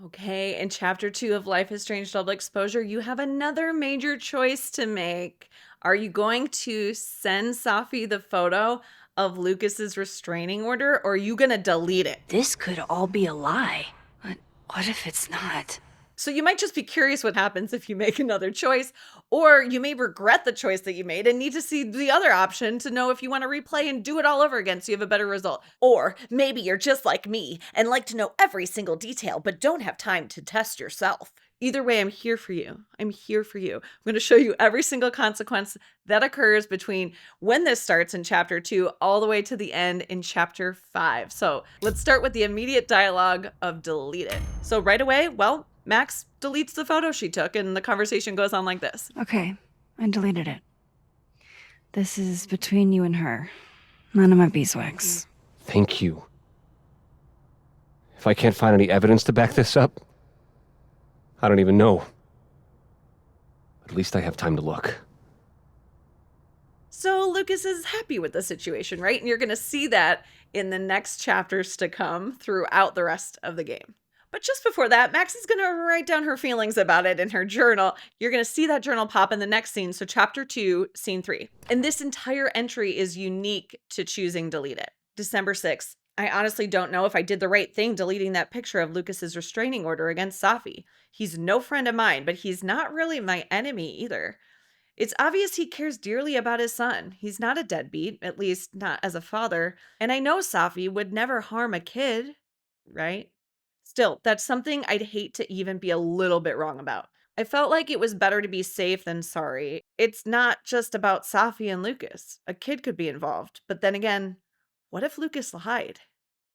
Okay, in chapter 2 of Life is Strange Double Exposure, you have another major choice to make. Are you going to send Safi the photo of Lucas's restraining order, or are you going to delete it? This could all be a lie. But what if it's not? So you might just be curious what happens if you make another choice, or you may regret the choice that you made and need to see the other option to know if you want to replay and do it all over again so you have a better result. Or maybe you're just like me and like to know every single detail but don't have time to test yourself. Either way, I'm here for you. I'm here for you. I'm going to show you every single consequence that occurs between when this starts in chapter 2 all the way to the end in chapter 5. So let's start with the immediate dialogue of delete it. So right away, well, Max deletes the photo she took, and the conversation goes on like this. Okay, I deleted it. This is between you and her. None of my beeswax. Thank you. If I can't find any evidence to back this up, I don't even know. At least I have time to look. So Lucas is happy with the situation, right? And you're going to see that in the next chapters to come throughout the rest of the game. But just before that, Max is going to write down her feelings about it in her journal. You're going to see that journal pop in the next scene. So chapter 2, scene 3. And this entire entry is unique to choosing delete it. December 6th. I honestly don't know if I did the right thing deleting that picture of Lucas's restraining order against Safi. He's no friend of mine, but he's not really my enemy either. It's obvious he cares dearly about his son. He's not a deadbeat, at least not as a father. And I know Safi would never harm a kid, right? Still, that's something I'd hate to even be a little bit wrong about. I felt like it was better to be safe than sorry. It's not just about Safi and Lucas. A kid could be involved. But then again, what if Lucas lied?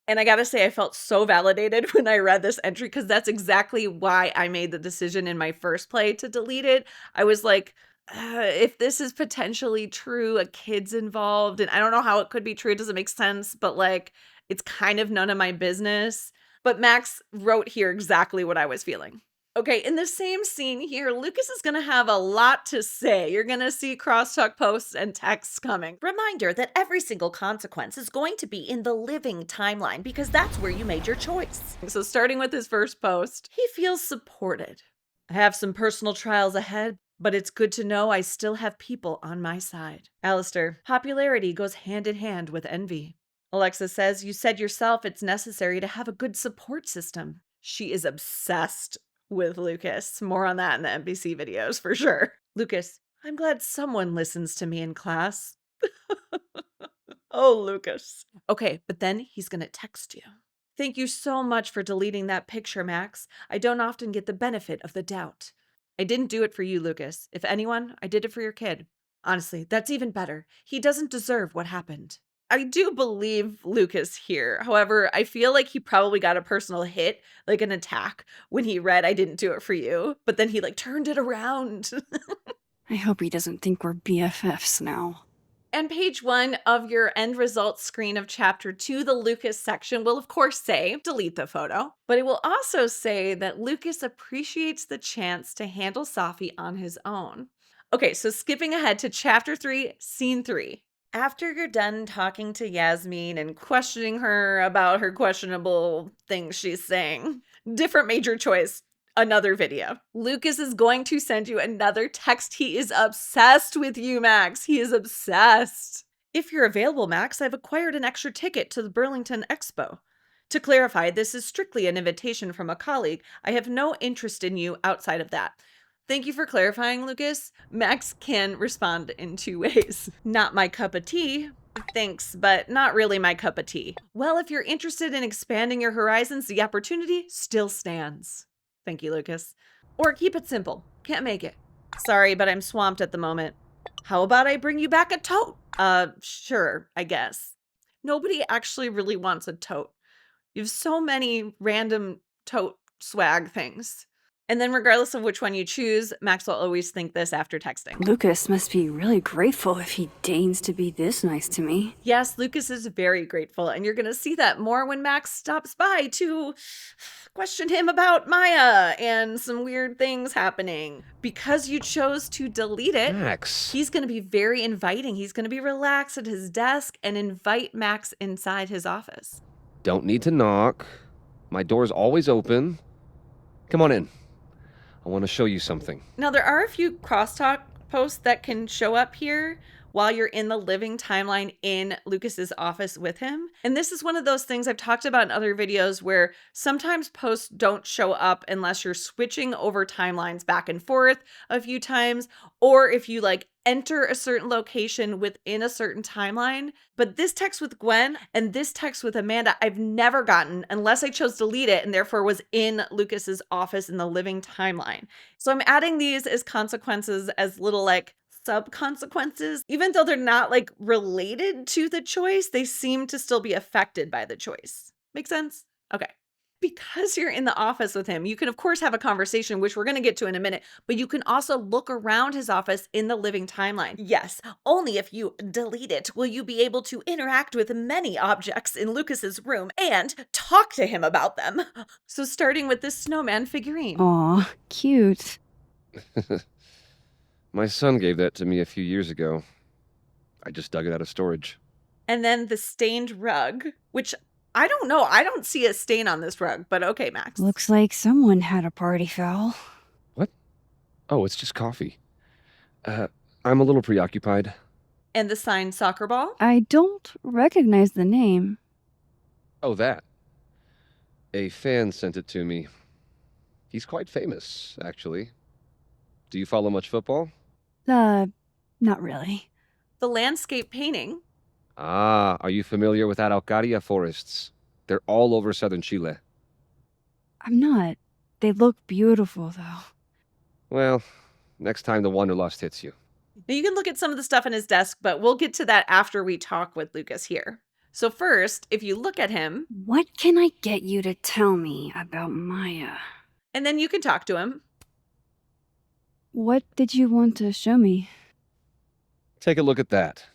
And I gotta say, I felt so validated when I read this entry because that's exactly why I made the decision in my first play to delete it. I was like, if this is potentially true, a kid's involved, and I don't know how it could be true. It doesn't make sense, but like, it's kind of none of my business. But Max wrote here exactly what I was feeling. Okay, in the same scene here, Lucas is going to have a lot to say. You're going to see crosstalk posts and texts coming. Reminder that every single consequence is going to be in the living timeline because that's where you made your choice. So starting with his first post, he feels supported. I have some personal trials ahead, but it's good to know I still have people on my side. Alistair, popularity goes hand in hand with envy. Alexa says, you said yourself it's necessary to have a good support system. She is obsessed with Lucas. More on that in the NBC videos for sure. Lucas, I'm glad someone listens to me in class. Oh, Lucas. Okay, but then he's going to text you. Thank you so much for deleting that picture, Max. I don't often get the benefit of the doubt. I didn't do it for you, Lucas. If anyone, I did it for your kid. Honestly, that's even better. He doesn't deserve what happened. I do believe Lucas here. However, I feel like he probably got a personal hit, like an attack, when he read I didn't do it for you. But then he like turned it around. I hope he doesn't think we're BFFs now. And page 1 of your end results screen of chapter 2, the Lucas section, will of course say, delete the photo. But it will also say that Lucas appreciates the chance to handle Safi on his own. Okay, so skipping ahead to chapter 3, scene 3. After you're done talking to Yasmin and questioning her about her questionable things she's saying, different major choice, another video. Lucas is going to send you another text. He is obsessed with you, Max. He is obsessed. If you're available, Max, I've acquired an extra ticket to the Burlington Expo. To clarify, this is strictly an invitation from a colleague. I have no interest in you outside of that. Thank you for clarifying, Lucas. Max can respond in 2 ways. Not my cup of tea. Thanks, but not really my cup of tea. Well, if you're interested in expanding your horizons, the opportunity still stands. Thank you, Lucas. Or keep it simple. Can't make it. Sorry, but I'm swamped at the moment. How about I bring you back a tote? Sure, I guess. Nobody actually really wants a tote. You have so many random tote swag things. And then regardless of which one you choose, Max will always think this after texting. Lucas must be really grateful if he deigns to be this nice to me. Yes, Lucas is very grateful, and you're going to see that more when Max stops by to question him about Maya and some weird things happening. Because you chose to delete it, Max. he's going to be very inviting. He's going to be relaxed at his desk and invite Max inside his office. Don't need to knock. My door's always open. Come on in. I want to show you something. Now, there are a few crosstalk posts that can show up here while you're in the living timeline in Lucas's office with him. And this is one of those things I've talked about in other videos where sometimes posts don't show up unless you're switching over timelines back and forth a few times, or if you like enter a certain location within a certain timeline. But this text with Gwen and this text with Amanda, I've never gotten unless I chose to delete it and therefore was in Lucas's office in the living timeline. So I'm adding these as consequences, as little like sub consequences. Even though they're not like related to the choice, they seem to still be affected by the choice. Make sense? Okay. Because you're in the office with him, you can, of course, have a conversation, which we're going to get to in a minute, but you can also look around his office in the living timeline. Yes, only if you delete it will you be able to interact with many objects in Lucas's room and talk to him about them. So starting with this snowman figurine. Aw, cute. My son gave that to me a few years ago. I just dug it out of storage. And then the stained rug, which I don't know. I don't see a stain on this rug, but okay, Max. Looks like someone had a party foul. What? Oh, it's just coffee. I'm a little preoccupied. And the signed soccer ball? I don't recognize the name. Oh, that. A fan sent it to me. He's quite famous, actually. Do you follow much football? Not really. The landscape painting. Ah, are you familiar with Araucaria forests? They're all over southern Chile. I'm not. They look beautiful, though. Well, next time the wanderlust hits you. Now you can look at some of the stuff in his desk, but we'll get to that after we talk with Lucas here. So first, if you look at him, What can I get you to tell me about Maya? and then you can talk to him. What did you want to show me? Take a look at that.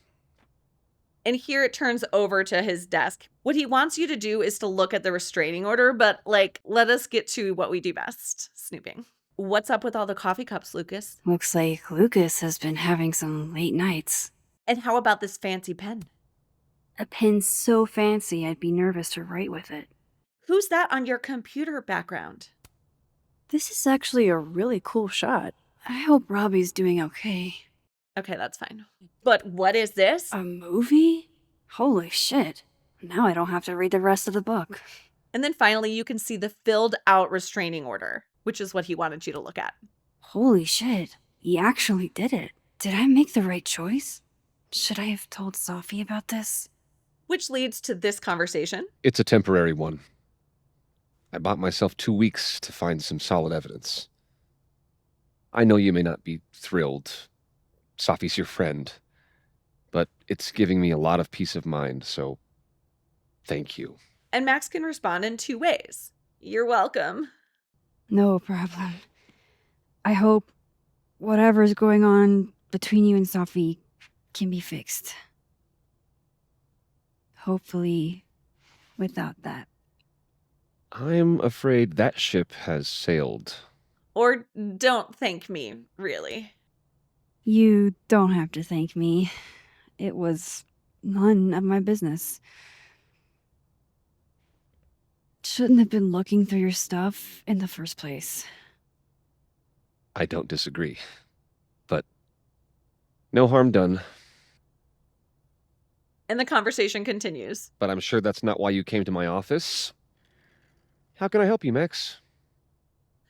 And here it turns over to his desk. What he wants you to do is to look at the restraining order, but like, let us get to what we do best, snooping. What's up with all the coffee cups, Lucas? Looks like Lucas has been having some late nights. And how about this fancy pen? A pen so fancy I'd be nervous to write with it. Who's that on your computer background? This is actually a really cool shot. I hope Robbie's doing okay. Okay, that's fine. But what is this? A movie? Holy shit. Now I don't have to read the rest of the book. And then finally, you can see the filled out restraining order, which is what he wanted you to look at. Holy shit. He actually did it. Did I make the right choice? Should I have told Safi about this? Which leads to this conversation. It's a temporary one. I bought myself 2 weeks to find some solid evidence. I know you may not be thrilled. Safi's your friend. But it's giving me a lot of peace of mind, so thank you. And Max can respond in 2 ways. You're welcome. No problem. I hope whatever's going on between you and Safi can be fixed. Hopefully, without that. I'm afraid that ship has sailed. Or don't thank me, really. You don't have to thank me. It was none of my business. Shouldn't have been looking through your stuff in the first place. I don't disagree. But no harm done. And the conversation continues. But I'm sure that's not why you came to my office. How can I help you, Max?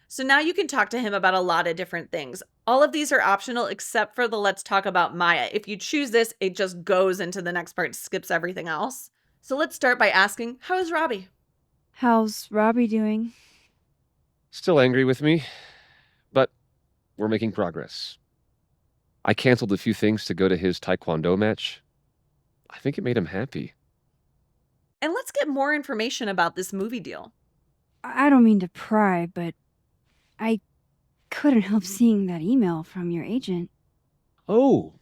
So now you can talk to him about a lot of different things. All of these are optional except for the let's talk about Maya. If you choose this, it just goes into the next part, skips everything else. So let's start by asking, how is Robbie? How's Robbie doing? Still angry with me, but we're making progress. I canceled a few things to go to his taekwondo match. I think it made him happy. And let's get more information about this movie deal. I don't mean to pry, but I couldn't help seeing that email from your agent. Oh,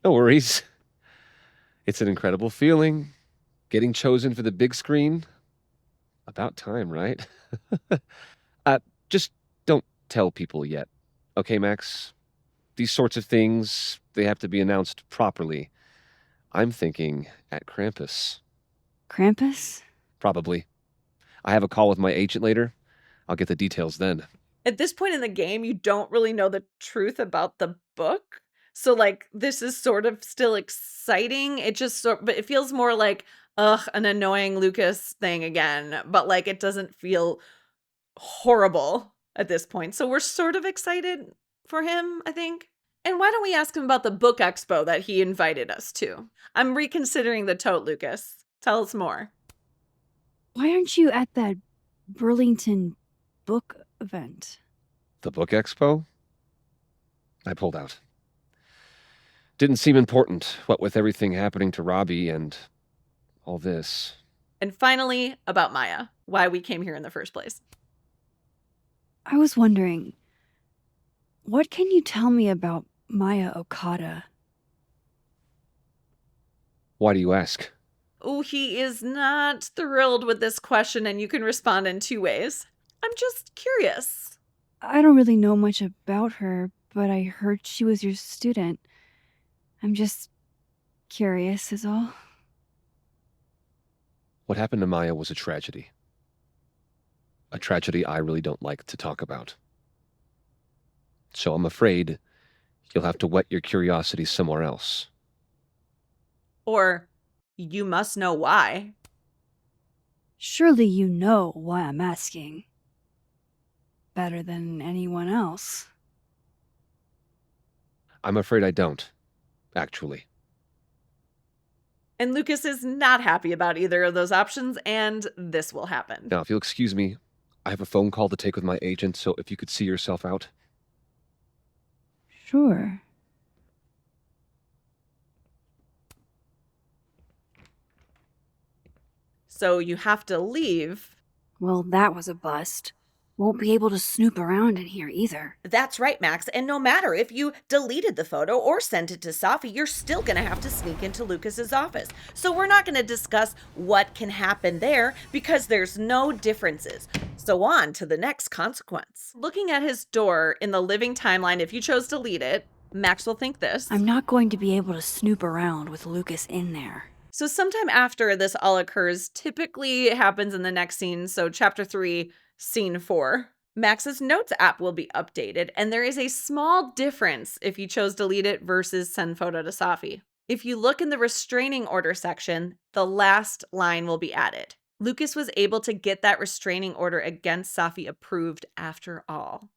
no worries. It's an incredible feeling. Getting chosen for the big screen. About time, right? Just don't tell people yet. Okay, Max? These sorts of things, they have to be announced properly. I'm thinking at Krampus. Krampus? Probably. I have a call with my agent later. I'll get the details then. At this point in the game, you don't really know the truth about the book. So, like, this is sort of still exciting. But it feels more like, ugh, an annoying Lucas thing again. But, like, it doesn't feel horrible at this point. So, we're sort of excited for him, I think. And why don't we ask him about the book expo that he invited us to? I'm reconsidering the tote, Lucas. Tell us more. Why aren't you at that Burlington book event? The book expo? I pulled out. Didn't seem important, what with everything happening to Robbie and all this. And finally, about Maya, why we came here in the first place. I was wondering, what can you tell me about Maya Okada? Why do you ask? Oh, he is not thrilled with this question, and you can respond in two ways. I'm just curious. I don't really know much about her, but I heard she was your student. I'm just curious is all. What happened to Maya was a tragedy. A tragedy I really don't like to talk about. So I'm afraid you'll have to whet your curiosity somewhere else. Or, you must know why. Surely you know why I'm asking. Better than anyone else. I'm afraid I don't, actually. And Lucas is not happy about either of those options, and this will happen. Now, if you'll excuse me, I have a phone call to take with my agent, so if you could see yourself out. Sure. So you have to leave. Well, that was a bust. Won't be able to snoop around in here either. That's right, Max. And no matter if you deleted the photo or sent it to Safi, you're still going to have to sneak into Lucas's office. So we're not going to discuss what can happen there because there's no differences. So on to the next consequence. Looking at his door in the living timeline, if you chose to delete it, Max will think this. I'm not going to be able to snoop around with Lucas in there. So sometime after this all occurs, typically it happens in the next scene. So chapter 3, scene 4. Max's Notes app will be updated, and there is a small difference if you chose delete it versus send photo to Safi. If you look in the restraining order section, the last line will be added. Lucas was able to get that restraining order against Safi approved after all.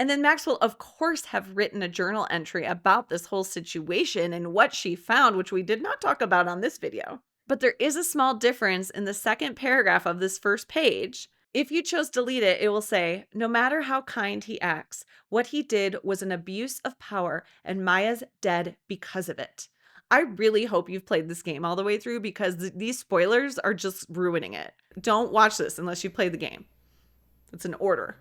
And then Max will, of course, have written a journal entry about this whole situation and what she found, which we did not talk about on this video. But there is a small difference in the second paragraph of this first page. If you chose delete it, it will say, no matter how kind he acts, what he did was an abuse of power and Maya's dead because of it. I really hope you've played this game all the way through because these spoilers are just ruining it. Don't watch this unless you play the game. It's an order.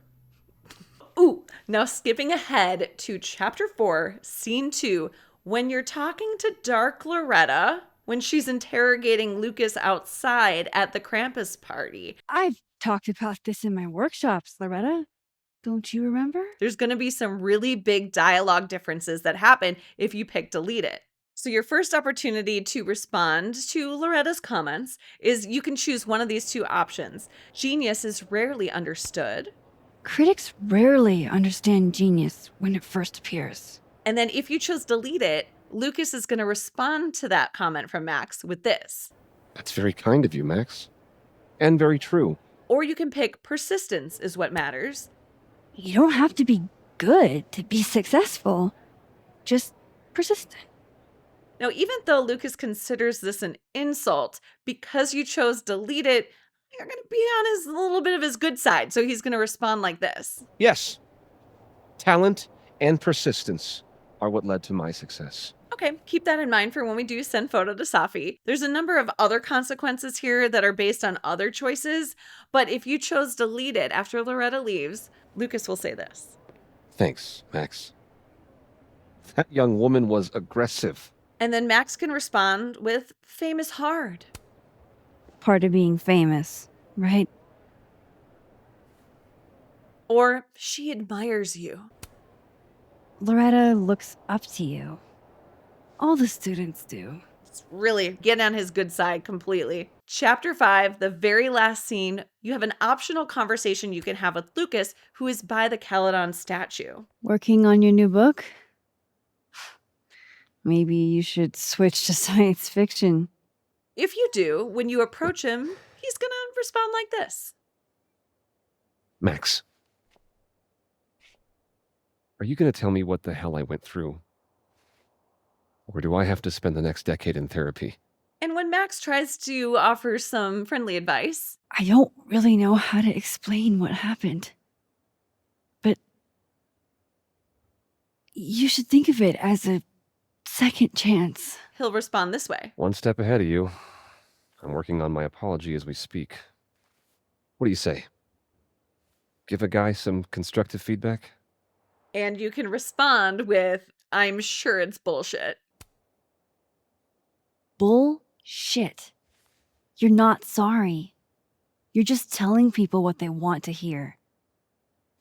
Ooh, now skipping ahead to chapter 4, scene 2, when you're talking to Dark Loretta, when she's interrogating Lucas outside at the Krampus party. I've talked about this in my workshops, Loretta. Don't you remember? There's going to be some really big dialogue differences that happen if you pick delete it. So your first opportunity to respond to Loretta's comments is you can choose one of these two options. Genius is rarely understood. Critics rarely understand genius when it first appears. And then if you chose delete it, Lucas is going to respond to that comment from Max with this. That's very kind of you, Max. And very true. Or you can pick persistence is what matters. You don't have to be good to be successful. Just persistent. Now, even though Lucas considers this an insult, because you chose delete it, you're going to be on his little bit of his good side. So he's going to respond like this. Yes. Talent and persistence are what led to my success. Okay, keep that in mind for when we do send photo to Safi. There's a number of other consequences here that are based on other choices, but if you chose delete it after Loretta leaves, Lucas will say this. Thanks, Max. That young woman was aggressive. And then Max can respond with fame is hard. Part of being famous, right? Or she admires you. Loretta looks up to you. All the students do. It's really get on his good side completely. Chapter 5, the very last scene, you have an optional conversation you can have with Lucas, who is by the Caledon statue. Working on your new book? Maybe you should switch to science fiction. If you do, when you approach him, he's gonna respond like this. Max, are you going to tell me what the hell I went through? Or do I have to spend the next decade in therapy? And when Max tries to offer some friendly advice, I don't really know how to explain what happened. But you should think of it as a second chance. he'll respond this way. One step ahead of you. I'm working on my apology as we speak. What do you say? Give a guy some constructive feedback? And you can respond with, I'm sure it's bullshit. Bullshit. You're not sorry. You're just telling people what they want to hear.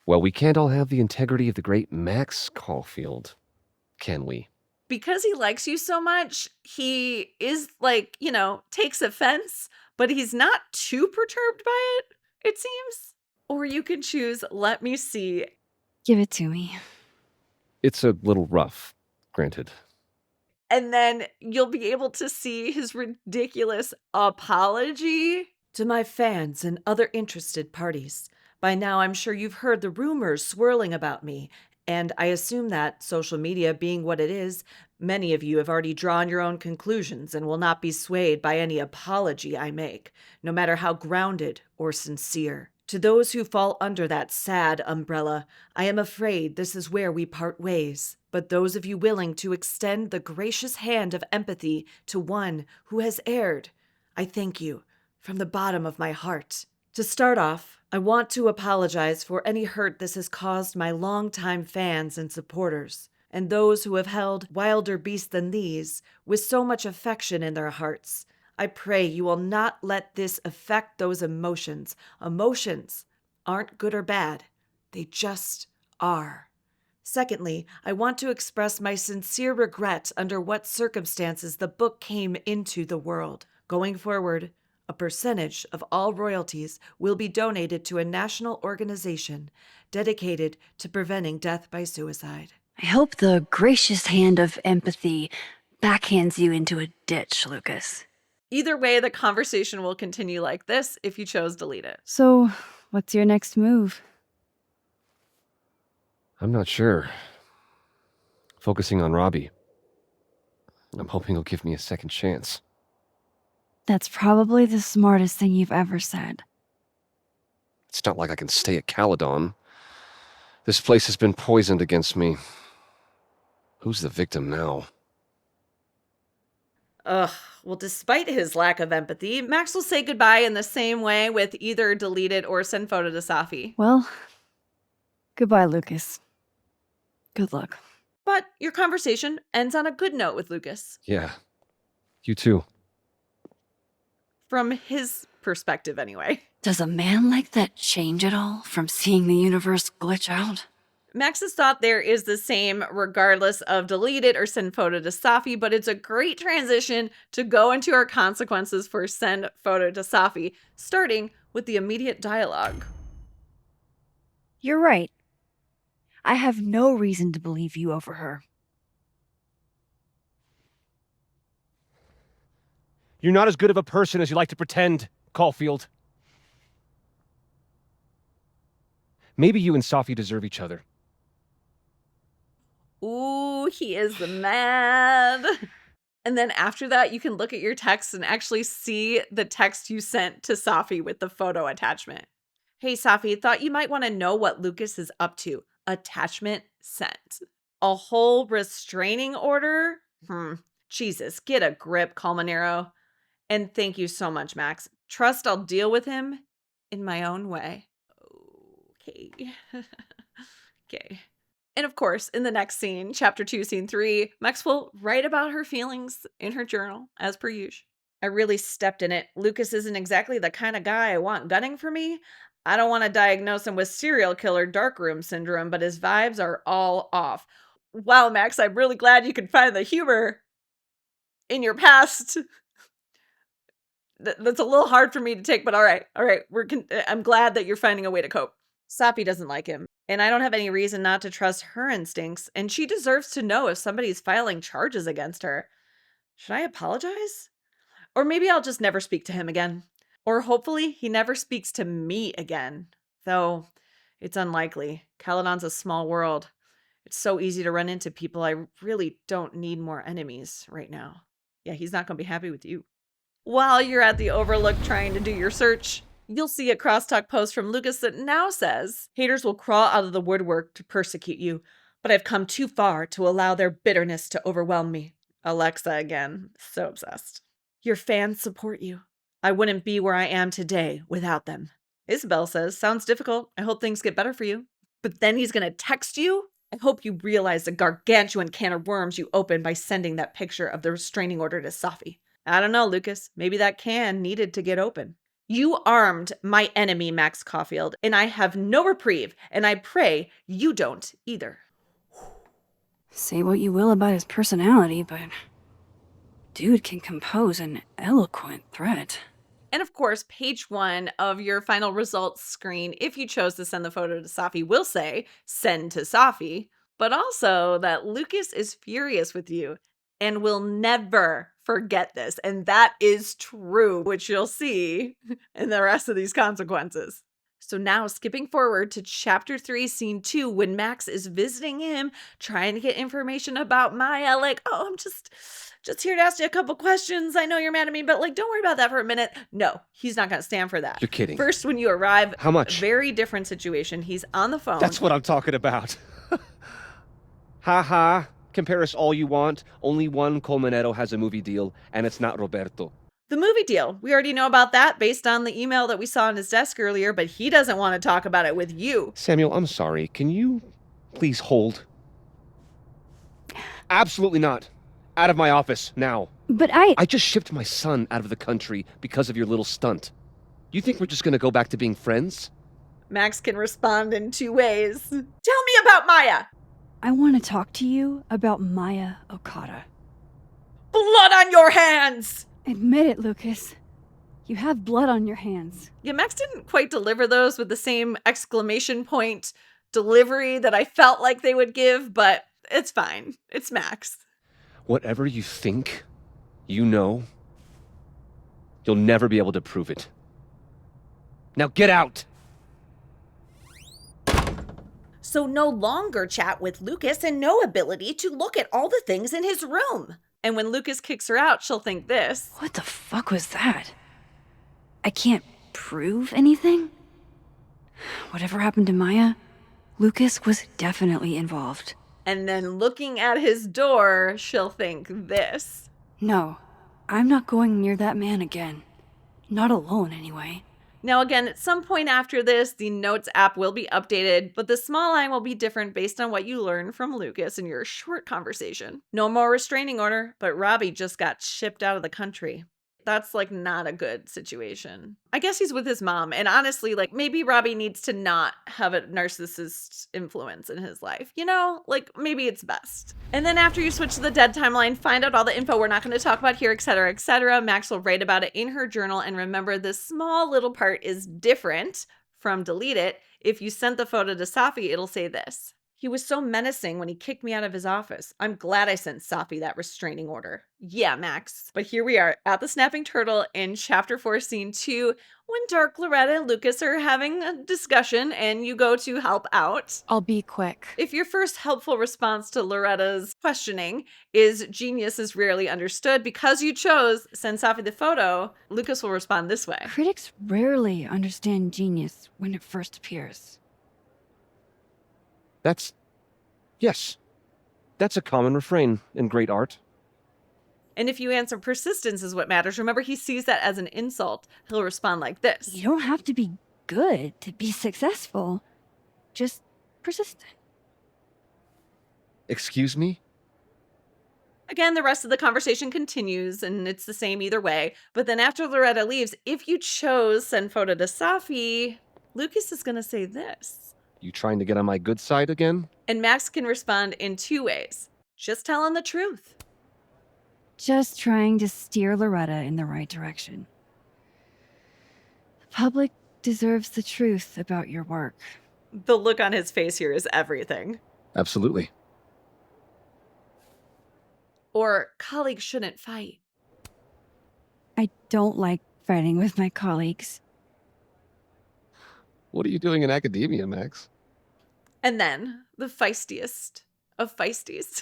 Well, we can't all have the integrity of the great Max Caulfield, can we? Because he likes you so much, he is takes offense, but he's not too perturbed by it seems. Or you can choose, let me see. Give it to me. It's a little rough, granted. And then you'll be able to see his ridiculous apology. To my fans and other interested parties, by now I'm sure you've heard the rumors swirling about me, and I assume that, social media being what it is, many of you have already drawn your own conclusions and will not be swayed by any apology I make, no matter how grounded or sincere. To those who fall under that sad umbrella, I am afraid this is where we part ways. But those of you willing to extend the gracious hand of empathy to one who has erred, I thank you from the bottom of my heart. To start off, I want to apologize for any hurt this has caused my longtime fans and supporters, and those who have held wilder beasts than these with so much affection in their hearts. I pray you will not let this affect those emotions. Emotions aren't good or bad. They just are. Secondly, I want to express my sincere regret under what circumstances the book came into the world. Going forward, a percentage of all royalties will be donated to a national organization dedicated to preventing death by suicide. I hope the gracious hand of empathy backhands you into a ditch, Lucas. Either way, the conversation will continue like this if you chose delete it. So, what's your next move? I'm not sure. Focusing on Robbie. I'm hoping he'll give me a second chance. That's probably the smartest thing you've ever said. It's not like I can stay at Caledon. This place has been poisoned against me. Who's the victim now? Ugh, well, despite his lack of empathy, Max will say goodbye in the same way with either delete it or send photo to Safi. Well, goodbye, Lucas. Good luck. But your conversation ends on a good note with Lucas. Yeah, you too. From his perspective, anyway. Does a man like that change at all from seeing the universe glitch out? Max's thought there is the same regardless of delete it or send photo to Safi, but it's a great transition to go into our consequences for send photo to Safi, starting with the immediate dialogue. You're right. I have no reason to believe you over her. You're not as good of a person as you like to pretend, Caulfield. Maybe you and Safi deserve each other. Ooh, he is mad. And then after that, you can look at your text and actually see the text you sent to Safi with the photo attachment. Hey, Safi, thought you might want to know what Lucas is up to. Attachment sent. A whole restraining order? Jesus, get a grip, Colmenero. And thank you so much, Max. Trust I'll deal with him in my own way. Okay. Okay. And of course, in the next scene, chapter 2, scene 3, Max will write about her feelings in her journal, as per usual. I really stepped in it. Lucas isn't exactly the kind of guy I want gunning for me. I don't want to diagnose him with serial killer darkroom syndrome, but his vibes are all off. Wow, Max, I'm really glad you could find the humor in your past That's a little hard for me to take, but all right. I'm glad that you're finding a way to cope. Safi doesn't like him, and I don't have any reason not to trust her instincts, and she deserves to know if somebody's filing charges against her. Should I apologize? Or maybe I'll just never speak to him again. Or hopefully he never speaks to me again. Though it's unlikely. Caledon's a small world. It's so easy to run into people. I really don't need more enemies right now. Yeah, he's not going to be happy with you. While you're at the Overlook trying to do your search, you'll see a crosstalk post from Lucas that now says, haters will crawl out of the woodwork to persecute you, but I've come too far to allow their bitterness to overwhelm me. Alexa again, so obsessed. Your fans support you. I wouldn't be where I am today without them. Isabel says, sounds difficult. I hope things get better for you. But then he's going to text you? I hope you realize the gargantuan can of worms you opened by sending that picture of the restraining order to Safi. I don't know, Lucas. Maybe that can needed to get open. You armed my enemy, Max Caulfield, and I have no reprieve, and I pray you don't either. Say what you will about his personality, but dude can compose an eloquent threat. And of course, page 1 of your final results screen, if you chose to send the photo to Safi, will say, send to Safi, but also that Lucas is furious with you and will never forget this. And that is true, which you'll see in the rest of these consequences. So now skipping forward to chapter 3, scene 2, when Max is visiting him, trying to get information about Maya, like, oh, I'm just here to ask you a couple questions. I know you're mad at me, but like, don't worry about that for a minute. No, he's not going to stand for that. You're kidding. First, when you arrive, How much? Very different situation. He's on the phone. That's what I'm talking about. Ha ha. Compare us all you want. Only one Colmenero has a movie deal, and it's not Roberto. The movie deal. We already know about that based on the email that we saw on his desk earlier, but he doesn't want to talk about it with you. Samuel, I'm sorry. Can you please hold? Absolutely not. Out of my office, now. But I just shipped my son out of the country because of your little stunt. You think we're just gonna go back to being friends? Max can respond in 2 ways. Tell me about Maya! I want to talk to you about Maya Okada. Blood on your hands! Admit it, Lucas. You have blood on your hands. Yeah, Max didn't quite deliver those with the same exclamation point delivery that I felt like they would give, but it's fine. It's Max. Whatever you think, you know, you'll never be able to prove it. Now get out! So no longer chat with Lucas and no ability to look at all the things in his room. And when Lucas kicks her out, she'll think this. What the fuck was that? I can't prove anything? Whatever happened to Maya, Lucas was definitely involved. And then looking at his door, she'll think this. No, I'm not going near that man again. Not alone, anyway. Now again, at some point after this, the Notes app will be updated, but the small line will be different based on what you learn from Lucas in your short conversation. No more restraining order, but Robbie just got shipped out of the country. That's like not a good situation. I guess he's with his mom, and honestly, like maybe Robbie needs to not have a narcissist influence in his life. You know, like maybe it's best. And then after you switch to the dead timeline, find out all the info we're not going to talk about here, etc., etc. Max will write about it in her journal, and remember this small little part is different from delete it. If you sent the photo to Safi, it'll say this. He was so menacing when he kicked me out of his office. I'm glad I sent Safi that restraining order. Yeah, Max. But here we are at the Snapping Turtle in chapter 4, scene 2, when Dark, Loretta, and Lucas are having a discussion and you go to help out. I'll be quick. If your first helpful response to Loretta's questioning is genius is rarely understood because you chose send Safi the photo, Lucas will respond this way. Critics rarely understand genius when it first appears. Yes. That's a common refrain in great art. And if you answer persistence is what matters, remember he sees that as an insult. He'll respond like this. You don't have to be good to be successful. Just persistent. Excuse me? Again, the rest of the conversation continues, and it's the same either way. But then after Loretta leaves, if you chose send photo to Safi, Lucas is going to say this. You trying to get on my good side again? And Max can respond in 2 ways. Just telling the truth. Just trying to steer Loretta in the right direction. public deserves the truth about your work. The look on his face here is everything. Absolutely. Or colleagues shouldn't fight. I don't like fighting with my colleagues. What are you doing in academia, Max? And then, the feistiest of feisties.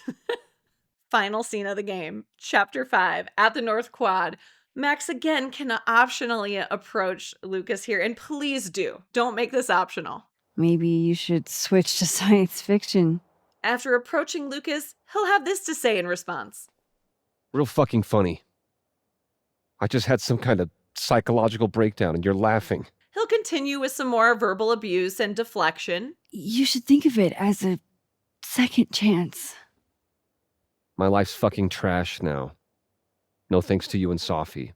Final scene of the game, Chapter 5, at the North Quad. Max again can optionally approach Lucas here, and please do. Don't make this optional. Maybe you should switch to science fiction. After approaching Lucas, he'll have this to say in response. Real fucking funny. I just had some kind of psychological breakdown and you're laughing. He'll continue with some more verbal abuse and deflection. You should think of it as a second chance. My life's fucking trash now. No thanks to you and Safi.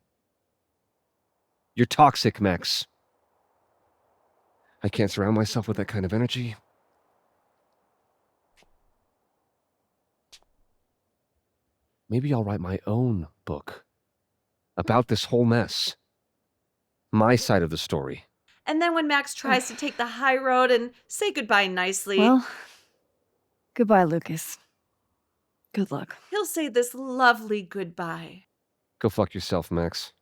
You're toxic, Max. I can't surround myself with that kind of energy. Maybe I'll write my own book about this whole mess. My side of the story. And then when Max tries to take the high road and say goodbye nicely, Well, goodbye, Lucas. Good luck. he'll say this lovely goodbye. Go fuck yourself, Max.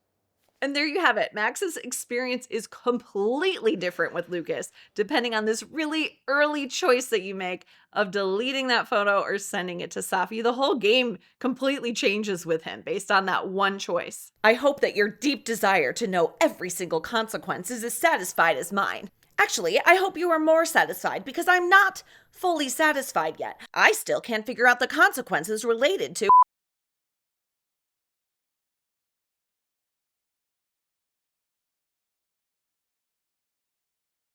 And there you have it. Max's experience is completely different with Lucas, depending on this really early choice that you make of deleting that photo or sending it to Safi. The whole game completely changes with him based on that one choice. I hope that your deep desire to know every single consequence is as satisfied as mine. Actually, I hope you are more satisfied because I'm not fully satisfied yet. I still can't figure out the consequences related to